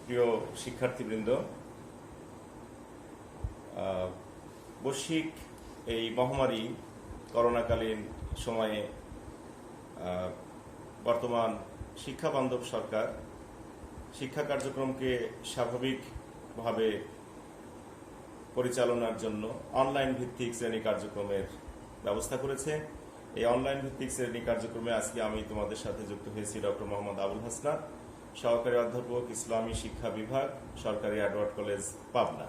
প্রিয় শিক্ষার্থীবৃন্দ, বৈশ্বিক এই মহামারী করোনাকালীন সময়ে বর্তমান শিক্ষাবান্ধব সরকার শিক্ষা কার্যক্রমকে স্বাভাবিকভাবে পরিচালনার জন্য অনলাইন ভিত্তিক শ্রেণী কার্যক্রমের ব্যবস্থা করেছে। এই অনলাইন ভিত্তিক শ্রেণী কার্যক্রমে আজকে আমি তোমাদের সাথে যুক্ত হয়েছি ডক্টর মোহাম্মদ আবুল হাসনাত, সহকারী অধ্যাপক, ইসলামী শিক্ষা বিভাগ, সরকারি এডওয়ার্ড কলেজ, পাবনা।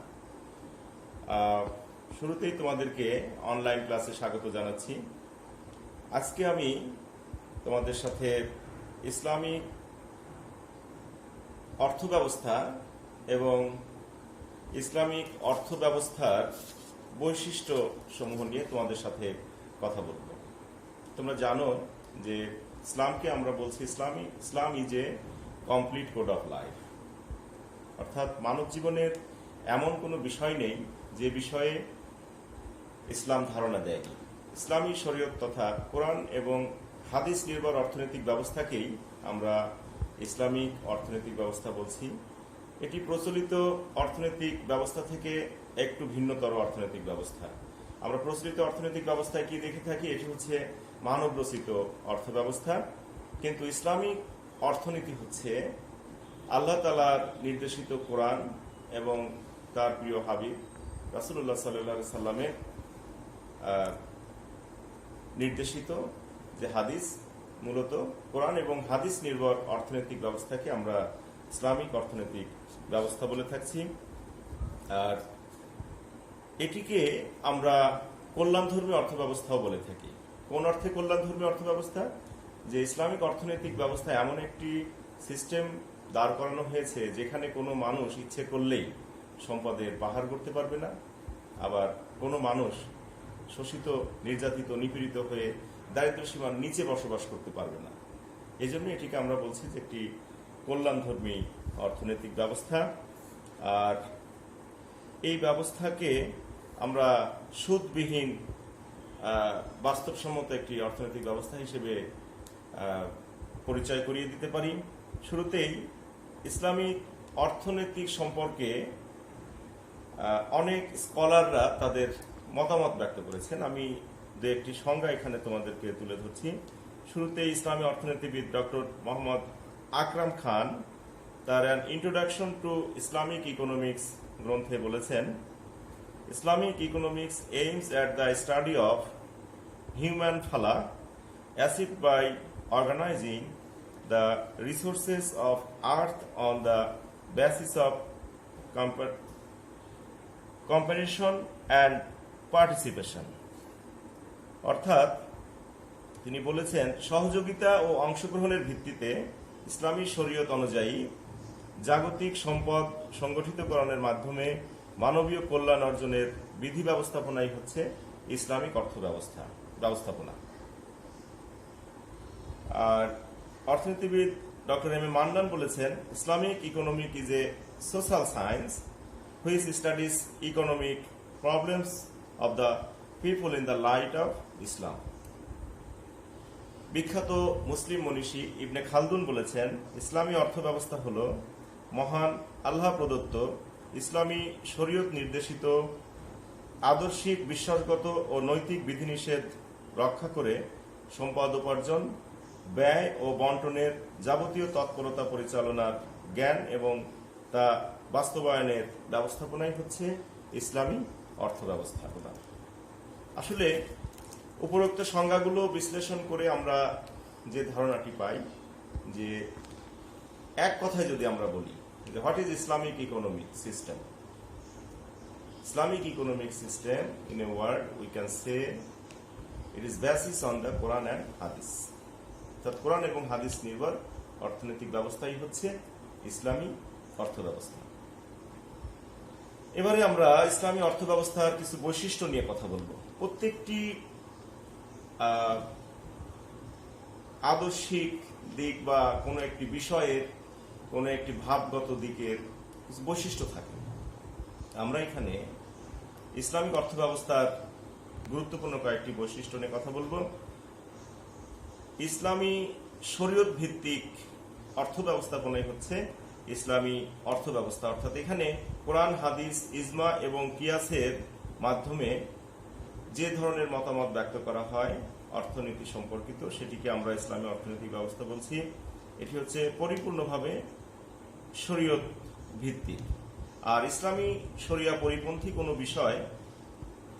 শুরুতেই তোমাদেরকে অনলাইন ক্লাসে স্বাগত জানাচ্ছি। আজকে আমি তোমাদের সাথে ইসলামিক অর্থব্যবস্থা এবং ইসলামিক অর্থব্যবস্থার বৈশিষ্ট্য সমূহ নিয়ে তোমাদের সাথে কথা বলবো। তোমরা জানো যে ইসলামকে আমরা বলছি Islam is a complete code of life, অর্থাৎ মানব জীবনের এমন কোনো বিষয় নেই যে বিষয়ে ইসলাম ধারণা দেয়নি। ইসলামী শরীয়ত তথা কোরআন এবং হাদিস নির্ভর অর্থনৈতিক ব্যবস্থাকেই আমরা ইসলামিক অর্থনৈতিক ব্যবস্থা বলছি। এটি প্রচলিত অর্থনৈতিক ব্যবস্থা থেকে একটু ভিন্নতর অর্থনৈতিক ব্যবস্থা। আমরা প্রচলিত অর্থনৈতিক ব্যবস্থায় কি দেখে থাকি, এটি হচ্ছে মানব রচিত অর্থ ব্যবস্থা, কিন্তু ইসলামিক অর্থনীতি হচ্ছে আল্লাহ তাআলার নির্দেশিত কোরআন এবং তার প্রিয় হাবিব রাসূলুল্লাহ সাল্লাল্লাহু আলাইহি সাল্লামের নির্দেশিত যে হাদিস, মূলত কোরআন এবং হাদিস নির্ভর অর্থনৈতিক ব্যবস্থাকে আমরা ইসলামিক অর্থনৈতিক ব্যবস্থা বলে থাকছি। আর এটিকে আমরা কল্যাণধর্মী অর্থ ব্যবস্থাও বলে থাকি। কোন অর্থে কল্যাণধর্মী অর্থ ব্যবস্থা? যে ইসলামিক অর্থনৈতিক ব্যবস্থা এমন একটি সিস্টেম দাঁড় করানো হয়েছে যেখানে কোনো মানুষ ইচ্ছে করলেই সম্পদের পাহাড় করতে পারবে না, আবার কোনো মানুষ শোষিত, নির্যাতিত, নিপীড়িত হয়ে দারিদ্র্য সীমার নিচে বসবাস করতে পারবে না। এই জন্য এটিকে আমরা বলছি যে একটি কল্যাণধর্মী অর্থনৈতিক ব্যবস্থা। আর এই ব্যবস্থাকে আমরা সুদবিহীন বাস্তবসম্মত একটি অর্থনৈতিক ব্যবস্থা হিসেবে পরিচয় করিয়ে দিতে পারি। শুরুতেই ইসলামিক অর্থনৈতিক সম্পর্কে অনেক স্কলাররা তাদের মতামত ব্যক্ত করেছেন। আমি দু একটি সংজ্ঞা এখানে তোমাদেরকে তুলে ধরছি। শুরুতে ইসলামী অর্থনীতিবিদ ডক্টর মোহাম্মদ আকরাম খান তার an introduction to Islamic economics গ্রন্থে বলেছেন, Islamic economics aims at the study of human ফালা acid by organising the resources of earth on the basis of comparison and participation। অর্থাৎ তিনি বলেছেন, সহযোগিতা ও অংশগ্রহণের ভিত্তিতে ইসলামী শরীয়ত অনুযায়ী জাগতিক সম্পদ সংগঠিতকরণের মাধ্যমে মানবীয় কল্যাণ অর্জনের বিধি ব্যবস্থাপনাই হচ্ছে ইসলামিক অর্থ ব্যবস্থাপনা। আর অর্থনীতিবিদ ডক্টর এম এ মান্নান বলেছেন, Islamic economic is a social science which studies economic problems of the people in the light of Islam. বিখ্যাত মুসলিম মনীষী ইবনে খালদুন বলেছেন, ইসলামী অর্থ ব্যবস্থা হল মহান আল্লাহ প্রদত্ত ইসলামী শরীয়ত নির্দেশিত আদর্শিক, বিশ্বাসগত ও নৈতিক বিধিনিষেধ রক্ষা করে সম্পদ উপার্জন, ব্যয় ও বন্টনের যাবতীয় তৎপরতা পরিচালনার জ্ঞান এবং তা বাস্তবায়নের ব্যবস্থাপনাই হচ্ছে ইসলামী অর্থ ব্যবস্থাপনা। আসলে উপরোক্ত সংজ্ঞাগুলো বিশ্লেষণ করে আমরা যে ধারণাটি পাই, যে এক কথায় যদি আমরা বলি যে what is Islamic economic system, Islamic economic system in a word we can say it is basis on the Quran and hadith. অর্থাৎ কোরআন এবং হাদিস নির্ভর অর্থনৈতিক ব্যবস্থাই হচ্ছে ইসলামী অর্থ ব্যবস্থা। এবারে আমরা ইসলামী অর্থ ব্যবস্থার কিছু বৈশিষ্ট্য নিয়ে কথা বলবো। প্রত্যেকটি আদর্শিক দিক বা কোনো একটি বিষয়ের কোনো একটি ভাবগত দিকের কিছু বৈশিষ্ট্য থাকে। আমরা এখানে ইসলামিক অর্থ ব্যবস্থার গুরুত্বপূর্ণ কয়েকটি বৈশিষ্ট্য নিয়ে কথা বলবো। ইসলামী শরীয়ত ভিত্তিক অর্থ ব্যবস্থাপনাই হচ্ছে ইসলামী অর্থ ব্যবস্থা, অর্থাৎ এখানে কোরআন, হাদিস, ইজমা এবং কিয়াসের মাধ্যমে যে ধরনের মতামত ব্যক্ত করা হয় অর্থনীতি সম্পর্কিত, সেটিকে আমরা ইসলামী অর্থনৈতিক ব্যবস্থা বলছি। এটি হচ্ছে পরিপূর্ণভাবে শরীয়ত ভিত্তিক। আর ইসলামী শরিয়া পরিপন্থী কোনো বিষয়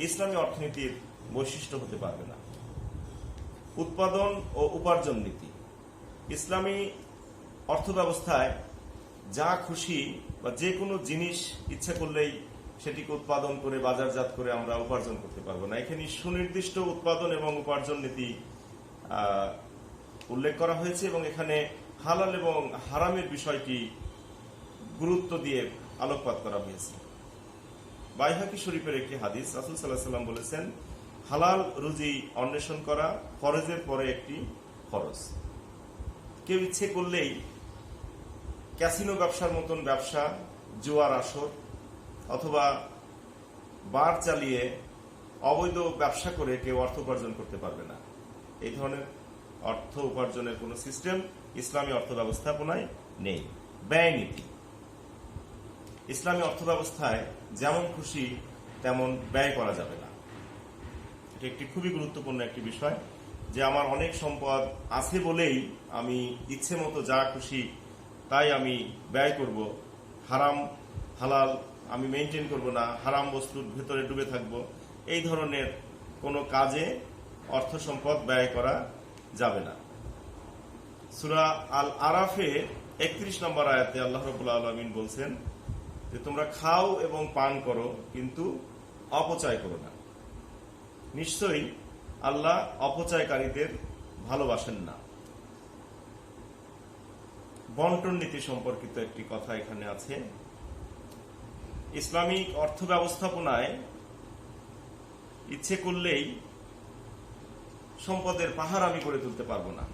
ইসলামী অর্থনীতির বৈশিষ্ট্য হতে পারবে না। উৎপাদন ও উপার্জন নীতি, ইসলামী অর্থ ব্যবস্থায় যা খুশি বা যে কোনো জিনিস ইচ্ছা করলেই সেটিকে উৎপাদন করে বাজারজাত করে আমরা উপার্জন করতে পারবো না। এখানে সুনির্দিষ্ট উৎপাদন এবং উপার্জন নীতি উল্লেখ করা হয়েছে এবং এখানে হালাল এবং হারামের বিষয়টি গুরুত্ব দিয়ে আলোকপাত করা হয়েছে। বাইহাকি শরীফের একটি হাদিস, রাসূল সাল্লাল্লাহু আলাইহি ওয়াসাল্লাম বলেছেন, হালাল রুজি অন্বেষণ করা ফরজের পরে একটি ফরজ। কেউ ইচ্ছে করলেই ক্যাসিনো ব্যবসার মতন ব্যবসা, জুয়ার আসর অথবা বার চালিয়ে অবৈধ ব্যবসা করে কেউ অর্থ উপার্জন করতে পারবে না। এই ধরনের অর্থ উপার্জনের কোন সিস্টেম ইসলামী অর্থ ব্যবস্থাপনায় নেই। ব্যয় নীতি, ইসলামী অর্থ ব্যবস্থায় যেমন খুশি তেমন ব্যয় করা যাবে না। এটি একটি খুবই গুরুত্বপূর্ণ একটি বিষয়, যে আমার অনেক সম্পদ আছে বলেই আমি ইচ্ছে মতো যা খুশি তাই আমি ব্যয় করব, হারাম হালাল আমি মেনটেন করব না, হারাম বস্তুর ভেতরে ডুবে থাকব, এই ধরনের কোনো কাজে অর্থ সম্পদ ব্যয় করা যাবে না। সূরা আল আরাফে 31 নম্বর আয়াতে আল্লাহ রাব্বুল আলামিন বলছেন যে তোমরা খাও এবং পান করো কিন্তু অপচয় করো না। নিশ্চয়ই আল্লাহ অপচয়কারীদের ভালোবাসেন না। বন্টন নীতি সম্পর্কিত একটি কথা এখানে আছে। ইসলামিক অর্থ ব্যবস্থাপনায় ইচ্ছে করলেই সম্পদের পাহাড় আমি করে তুলতে পারবো না।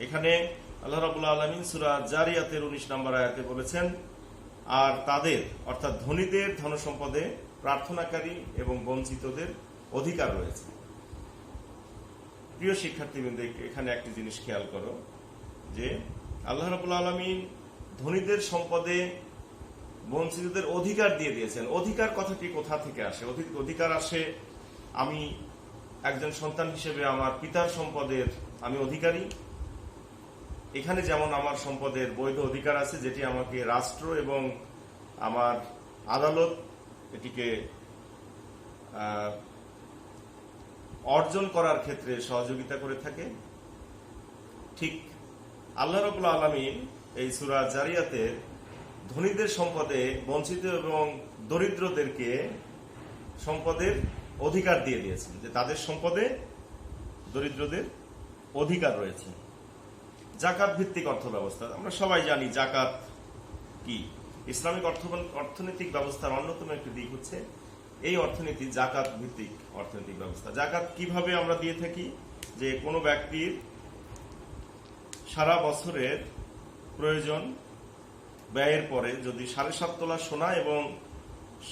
এখানে আল্লাহ রাব্বুল আলামিন সূরা জারিয়াতের 19 নম্বর আয়াতে বলেছেন, আর তাদের অর্থাৎ ধনীদের ধনসম্পদে প্রার্থনাকারী এবং বঞ্চিতদের অধিকার রয়েছে। প্রিয় শিক্ষার্থীবৃন্দ, এখানে একটি জিনিস খেয়াল করো যে আল্লাহ রাব্বুল আলামিন ধনীদের সম্পদে বঞ্চিতদের অধিকার দিয়ে দিয়েছেন। অধিকার কথাটি কোথা থেকে আসে? অধিকার আসে আমি একজন সন্তান হিসেবে আমার পিতার সম্পদের আমি অধিকারী। এখানে যেমন আমার সম্পদের বৈধ অধিকার আছে, যেটি আমাকে রাষ্ট্র এবং আমার আদালত এটিকে অর্জন করার ক্ষেত্রে সহযোগিতা করে থাকে। ঠিক আল্লাহ রাব্বুল আলামিন এই সূরা জারিয়াতে ধনীদের সম্পদে বঞ্চিত এবং দরিদ্রদেরকে সম্পদের অধিকার দিয়ে দিয়েছেন, যে তাদের সম্পদে দরিদ্রদের অধিকার রয়েছে। জাকাত ভিত্তিক অর্থ ব্যবস্থা, আমরা সবাই জানি জাকাত কি। ইসলামিক অর্থনৈতিক ব্যবস্থার অন্যতম একটি দিক হচ্ছে এই অর্থনীতি জাকাত ভিত্তিক অর্থনৈতিক ব্যবস্থা। জাকাত কিভাবে আমরা দিয়ে থাকি? যে কোনো ব্যক্তির সারা বছরের প্রয়োজন ব্যয়ের পরে যদি 7.5 তোলা সোনা এবং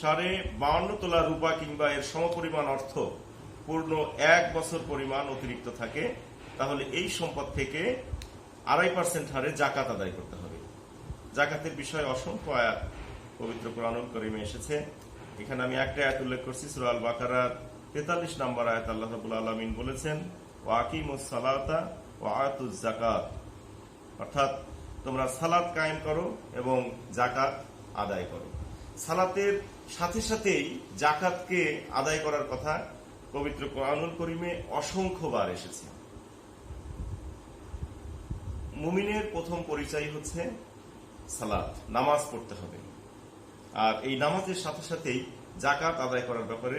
52.5 তোলা রূপা কিংবা এর সমপরিমাণ অর্থ পূর্ণ 1 বছর পরিমাণ অতিরিক্ত থাকে, তাহলে এই সম্পদ থেকে 2.5% হারে জাকাত আদায় করতে হবে। জাকাতের বিষয়ে অসংখ্য আয়াত পবিত্র কোরআনুল কারীমে এসেছে। এখানে আমি একটা আয়াত উল্লেখ করছি, সূরা আল বাকারার 43 নম্বর আয়াত। আল্লাহ রাব্বুল আলামিন বলেছেন, ওয়া আকিমুস সালাতা ওয়া আতুজ যাকাত, অর্থাৎ তোমরা সালাত কায়েম করো এবং যাকাত আদায় করো। সালাতের সাথে সাথেই যাকাতকে আদায় করার কথা পবিত্র কোরআনুল কারীমে অসংখ্যবার এসেছে। মুমিনের প্রথম পরিচয় হচ্ছে সালাত, নামাজ পড়তে হবে। আর এই নামাজের সাথে সাথেই যাকাত আদায় করার ব্যাপারে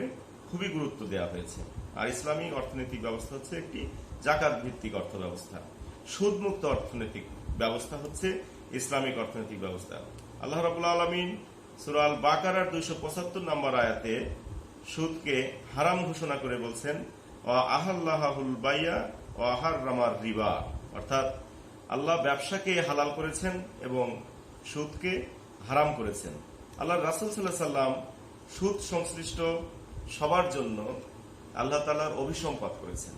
খুবই গুরুত্ব দেওয়া হয়েছে। আর ইসলামিক অর্থনৈতিক ব্যবস্থা হচ্ছে একটি যাকাত ভিত্তিক অর্থ ব্যবস্থা। সুদমুক্ত অর্থনৈতিক ব্যবস্থা হচ্ছে ইসলামিক অর্থনৈতিক ব্যবস্থা। আল্লাহ রাব্বুল আলামিন সূরা আল বাকারার 275 নম্বর আয়াতে সুদকে হারাম ঘোষণা করে বলছেন, ওয়া আহাল্লাহুল বাইয়া ওয়া হাররামার রিবা, অর্থাৎ আল্লাহ ব্যবসাকে হালাল করেছেন এবং সুদকে হারাম করেছেন। আল্লাহ রাসূল সাল্লাল্লাহু আলাইহি ওয়াসাল্লাম সুদ সংশ্লিষ্ট সবার জন্য আল্লাহ তাআলার অভিসম্পাত করেছেন।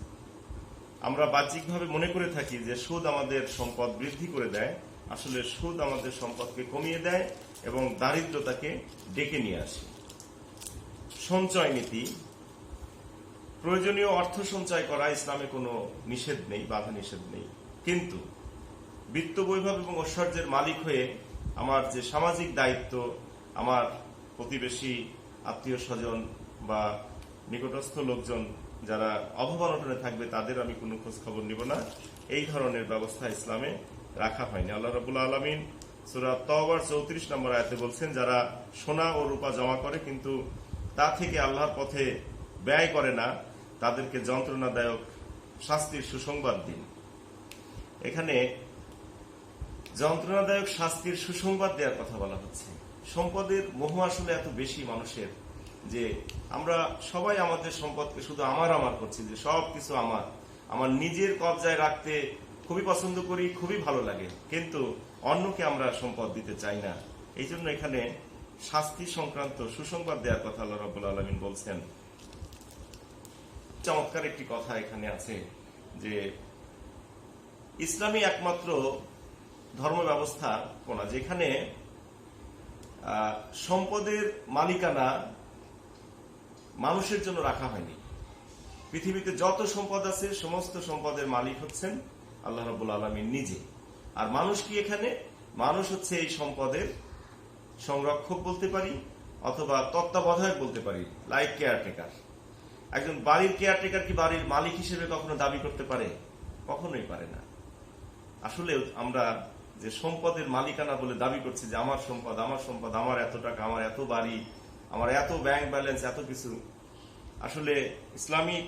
আমরা বাহ্যিকভাবে মনে করে থাকি যে সুদ আমাদের সম্পদ বৃদ্ধি করে দেয়, আসলে সুদ আমাদের সম্পদকে কমিয়ে দেয় এবং দারিদ্রতাকে ডেকে নিয়ে আসে। সঞ্চয় নীতি, প্রয়োজনীয় অর্থ সঞ্চয় করা ইসলামে কোনো নিষেধ নেই, বাধা নিষেধ নেই, কিন্তু বিত্ত বৈভব এবং ঐশ্বর্যের মালিক হয়ে আমার যে সামাজিক দায়িত্ব, আমার প্রতিবেশী, আত্মীয় স্বজন বা নিকটস্থ লোকজন যারা অভাব অনটনে থাকবে তাদের আমি কোনো খোঁজ খবর নিব না, এই ধরনের ব্যবস্থা ইসলামে রাখা হয়নি। আল্লাহ রাব্বুল আলামিন সূরা তাওবার 34 নম্বর আয়াতে বলছেন, যারা সোনা ও রূপা জমা করে কিন্তু তা থেকে আল্লাহর পথে ব্যয় করে না, তাদেরকে যন্ত্রণাদায়ক শাস্তির সুসংবাদ দিন। এখানে যন্ত্রণাদায়ক শাস্তির সুসংবাদ দেওয়ার কথা বলা হচ্ছে। সম্পদের মোহ আসলে এত বেশি মানুষের যে আমরা সবাই আমাদের সম্পদকে শুধু আমার আমার করছি, যে সব কিছু আমার নিজের কবজায় রাখতে খুবই পছন্দ করি, খুবই ভালো লাগে, কিন্তু অন্যকে আমরা সম্পদ দিতে চাই না। এই জন্য এখানে শাস্তি সংক্রান্ত সুসংবাদ দেওয়ার কথা আল্লাহ রাব্বুল আলামিন বলছেন। চমৎকার একটি কথা এখানে আছে যে ইসলামী একমাত্র ধর্ম ব্যবস্থা কোনা যেখানে সম্পদের মালিকানা মানুষের জন্য রাখা হয়নি। পৃথিবীতে যত সম্পদ আছে সমস্ত সম্পদের মালিক হচ্ছেন আল্লাহ রাব্বুল আলামিন নিজে। আর মানুষ কি এখানে? মানুষ হচ্ছে এই সম্পদের সংরক্ষক বলতে পারি, অথবা তত্ত্বাবধায়ক বলতে পারি, লাইক কেয়ারটেকার। একজন বাড়ির কেয়ারটেকার কি বাড়ির মালিক হিসেবে কখনো দাবি করতে পারে? কখনোই পারে না। আসলে আমরা যে সম্পদের মালিকানা বলে দাবি করছি যে আমার সম্পদ, আমার সম্পদ, আমার এত টাকা, আমার এত বাড়ি, আমার এত ব্যাংক ব্যালেন্স, এত কিছু, আসলে ইসলামিক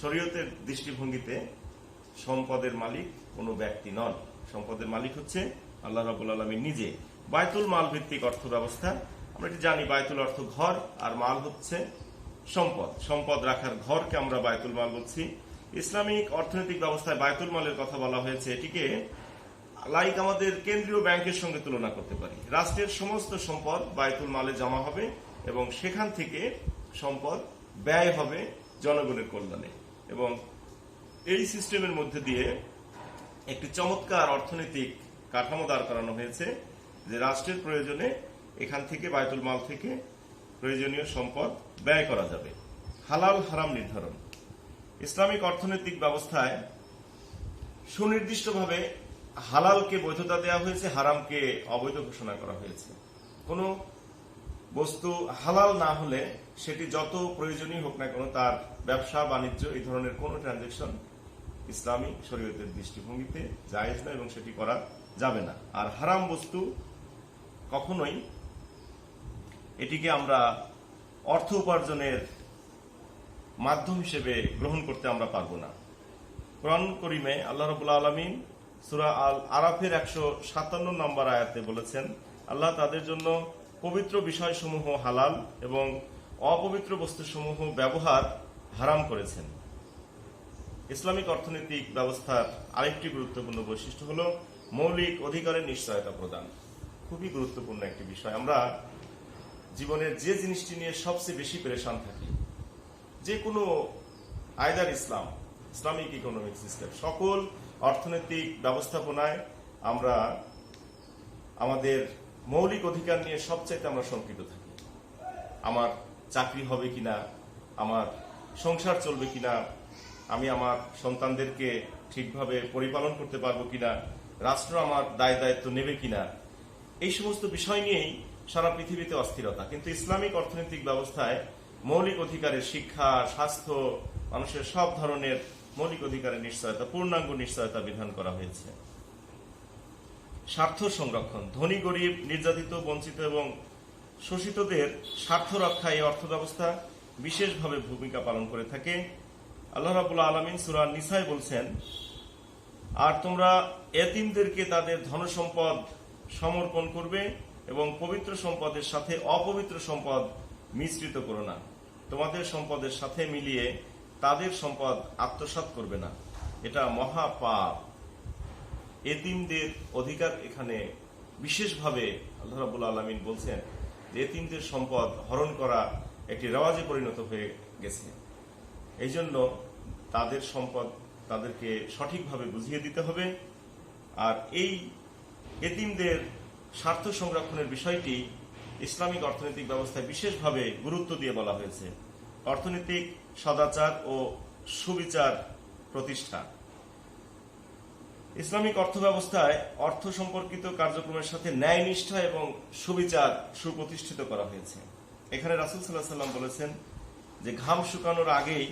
শরীয়তের দৃষ্টিভঙ্গিতে সম্পদের মালিক কোনো ব্যক্তি নন। সম্পদের মালিক হচ্ছে আল্লাহ রাব্বুল আলামিন নিজে। বায়তুল মাল ভিত্তিক অর্থ ব্যবস্থা, আমরা এটি জানি, বায়তুল অর্থ ঘর আর মাল হচ্ছে সম্পদ। সম্পদ রাখার ঘরকে আমরা বায়তুল মাল বলছি। ইসলামিক অর্থনৈতিক ব্যবস্থায় বায়তুল মালের কথা বলা হয়েছে, এটিকে লাইক আমাদের কেন্দ্রীয় ব্যাংকের সঙ্গে তুলনা করতে পারি। রাষ্ট্রের সমস্ত সম্পদ বায়তুল মালে জমা হবে এবং সেখান থেকে সম্পদ ব্যয় হবে জনগণের কল্যাণে। এবং এই সিস্টেমের মধ্যে দিয়ে একটি চমৎকার অর্থনৈতিক কাঠামো দাঁড় করানো হয়েছে যে রাষ্ট্রের প্রয়োজনে এখান থেকে বায়তুল মাল থেকে প্রয়োজনীয় সম্পদ ব্যয় করা যাবে। হালাল হারাম নির্ধারণ, ইসলামিক অর্থনৈতিক ব্যবস্থায় সুনির্দিষ্টভাবে হালালকে বৈধতা দেওয়া হয়েছে, হারামকে অবৈধ ঘোষণা করা হয়েছে। কোনো বস্তু হালাল না হলে সেটি যত প্রয়োজনীয় হোক না কেন, তার ব্যবসা বাণিজ্য এই ধরনের কোনো ট্রানজেকশন ইসলামী শরীয়তের দৃষ্টিভঙ্গিতে জায়েজ না এবং সেটি করা যাবে না। আর হারাম বস্তু কখনোই এটিকে আমরা অর্থ উপার্জনের মাধ্যম হিসেবে গ্রহণ করতে আমরা পারবো না। কোরআন করিমে আল্লাহ রাব্বুল আলামিন সূরা আল আরাফের 157 নম্বর আয়াতে বলেছেন, আল্লাহ তাদের জন্য পবিত্র বিষয়সমূহ হালাল এবং অপবিত্র বস্তুসমূহ ব্যবহার হারাম করেছেন। ইসলামিক অর্থনৈতিক ব্যবস্থার আরেকটি গুরুত্বপূর্ণ বৈশিষ্ট্য হল মৌলিক অধিকারের নিশ্চয়তা প্রদান। খুবই গুরুত্বপূর্ণ একটি বিষয়। আমরা জীবনের যে জিনিসটি নিয়ে সবচেয়ে বেশি পেরেশান থাকি, যে কোনো আয়দার ইসলামিক ইকোনমিক সিস্টেম, সকল অর্থনৈতিক ব্যবস্থাপনায় আমরা আমাদের মৌলিক অধিকার নিয়ে সবচাইতে আমরা শঙ্কিত থাকি। আমার চাকরি হবে কিনা, আমার সংসার চলবে কিনা, আমি আমার সন্তানদেরকে ঠিকভাবে পরিপালন করতে পারবো কিনা, রাষ্ট্র আমার দায় দায়িত্ব নেবে কিনা, এই সমস্ত বিষয় নিয়েই সারা পৃথিবীতে অস্থিরতা। কিন্তু ইসলামিক অর্থনৈতিক ব্যবস্থায় মৌলিক অধিকারের শিক্ষা, স্বাস্থ্য, মানুষের সব ধরনের মৌলিক অধিকারের নিশ্চয়তা, পূর্ণাঙ্গ নিশ্চয়তা বিধান করা হয়েছে। স্বার্থ সংরক্ষণ, ধনী গরিব, নির্যাতিত, বঞ্চিত এবং শোষিতদের স্বার্থ রক্ষায় এই অর্থ ব্যবস্থা বিশেষভাবে ভূমিকা পালন করে থাকে। আল্লাহ রাব্বুল আলামিন সূরা নিসায় বলছেন, আর তোমরা এতিমদেরকে তাদের ধনসম্পদ সমর্পণ করবে এবং পবিত্র সম্পদের সাথে অপবিত্র সম্পদ মিশ্রিত করো না, তোমাদের সম্পদের সাথে মিলিয়ে তাদের সম্পদ আত্মসাৎ করবে না, এটা মহা পাপ। এতিমদের অধিকার এখানে বিশেষভাবে আল্লাহ রাব্বুল আলামিন বলছেন যে এতিমদের সম্পদ হরণ করা একটি রেওয়াজে পরিণত হয়ে গেছে। এই জন্য তাদের সম্পদ তাদেরকে সঠিকভাবে বুঝিয়ে দিতে হবে। আর এই এতিমদের স্বার্থ সংরক্ষণের বিষয়টি ইসলামিক অর্থনৈতিক ব্যবস্থায় বিশেষভাবে গুরুত্ব দিয়ে বলা হয়েছে। অর্থনৈতিক সদাচার ও সুবিচার প্রতিষ্ঠা। ইসলামিক অর্থ ব্যবস্থায় অর্থ সম্পর্কিত কার্যক্রমের সাথে ন্যায়নিষ্ঠা এবং সুবিচার সুপ্রতিষ্ঠিত করা হয়েছে। এখানে রাসূল সাল্লাল্লাহু আলাইহি ওয়াসাল্লাম বলেছেন যে ঘাম শুকানোর আগেই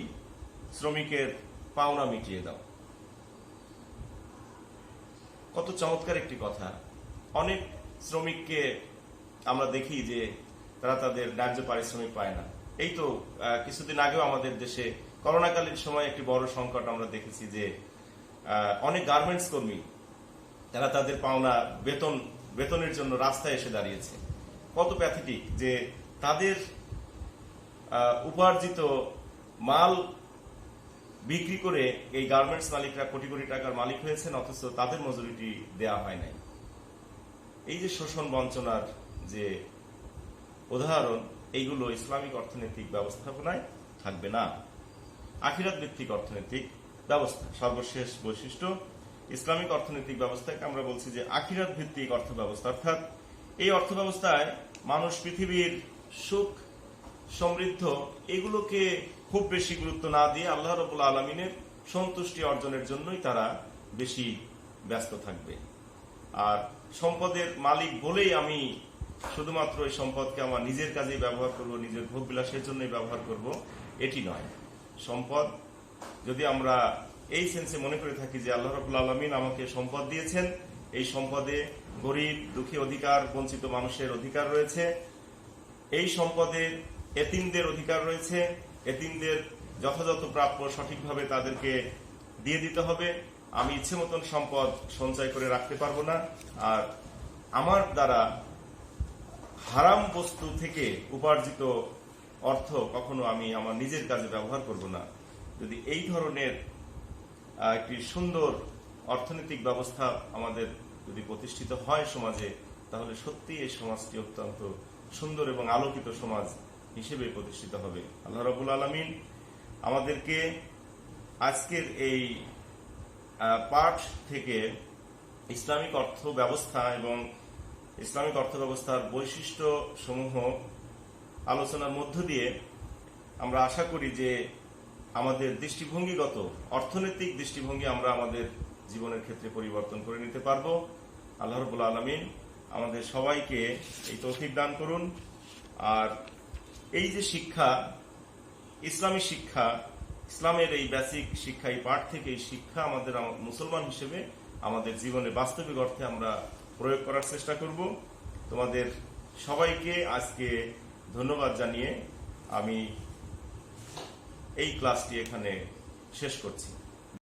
শ্রমিকের পাওনা মিটিয়ে দাও। কত চমৎকার একটি কথা। অনেক শ্রমিককে আমরা দেখি যে তারা তাদের ন্যায্য পারিশ্রমিক পায় না। এই তো কিছুদিন আগেও আমাদের দেশে করোনাকালীন সময় একটি বড় সংকট আমরা দেখেছি যে অনেক গার্মেন্টস কর্মী তারা তাদের পাওনা বেতনের জন্য রাস্তায় এসে দাঁড়িয়েছে। কত প্যাথেটিক যে তাদের উপার্জিত মাল বিক্রি করে এই গার্মেন্টস মালিকরা কোটি কোটি টাকার মালিক হয়েছেন, অথচ তাদের মজুরিটি দেয়া হয় নাই। এই যে শোষণ বঞ্চনার যে উদাহরণ, এইগুলো ইসলামিক অর্থনৈতিক ব্যবস্থাপনায় থাকবে না। আখিরাত ভিত্তিক অর্থনৈতিক ব্যবস্থা, সর্বশেষ বৈশিষ্ট্য ইসলামিক অর্থনৈতিক ব্যবস্থাকে আমরা বলছি যে আখিরাত ভিত্তিক অর্থ ব্যবস্থা। অর্থাৎ এই অর্থ ব্যবস্থায় মানুষ পৃথিবীর সুখ সমৃদ্ধ এগুলোকে খুব বেশি গুরুত্ব না দিয়ে আল্লাহ রাব্বুল আলামিনের সন্তুষ্টি অর্জনের জন্যই তারা বেশি ব্যস্ত থাকবে। আর সম্পদের মালিক বলেই আমি শুধুমাত্র এই সম্পদকে আমার নিজের কাজেই ব্যবহার করব, নিজের ভোগ বিলাসের জন্যই ব্যবহার করব, এটি নয়। সম্পদ যদি আমরা এই সেন্সে মনে করে থাকি যে আল্লাহ রাব্বুল আলামিন আমাকে সম্পদ দিয়েছেন, এই সম্পদে গরিব দুঃখী অধিকার বঞ্চিত মানুষের অধিকার রয়েছে, এই সম্পদে এতিমদের অধিকার রয়েছে, এতিমদের যথাযথ প্রাপ্য সঠিকভাবে তাদেরকে দিয়ে দিতে হবে। আমি ইচ্ছে মতন সম্পদ সঞ্চয় করে রাখতে পারবো না, আর আমার দ্বারা হারাম বস্তু থেকে উপার্জিত অর্থ কখনো আমি আমার নিজের কাজে ব্যবহার করব না। যদি এই ধরনের একটি সুন্দর অর্থনৈতিক ব্যবস্থা আমাদের যদি প্রতিষ্ঠিত হয় সমাজে, তাহলে সত্যি এই সমাজটি অত্যন্ত সুন্দর এবং আলোকিত সমাজ হিসেবে প্রতিষ্ঠিত হবে। আল্লাহ রাব্বুল আলামিন আমাদেরকে আজকের এই পাঠ থেকে ইসলামিক অর্থ ব্যবস্থা এবং ইসলামিক অর্থ ব্যবস্থার বৈশিষ্ট্য সমূহ আলোচনার মধ্য দিয়ে আমরা আশা করি যে আমাদের দৃষ্টিভঙ্গিগত অর্থনৈতিক দৃষ্টিভঙ্গি আমরা আমাদের জীবনের ক্ষেত্রে পরিবর্তন করে নিতে পারবো। আল্লাহ রাব্বুল আলামিন আমাদের সবাইকে এই তৌফিক দান করুন। আর এই যে শিক্ষা, ইসলামী শিক্ষা, ইসলামের এই বেসিক শিক্ষা, এই পাঠ থেকে এই শিক্ষা আমাদের মুসলমান হিসেবে আমাদের জীবনে বাস্তবিক অর্থে আমরা প্রয়োগ করার চেষ্টা করব। তোমাদের সবাইকে আজকে ধন্যবাদ জানিয়ে আমি এই ক্লাসটি এখানে শেষ করছি।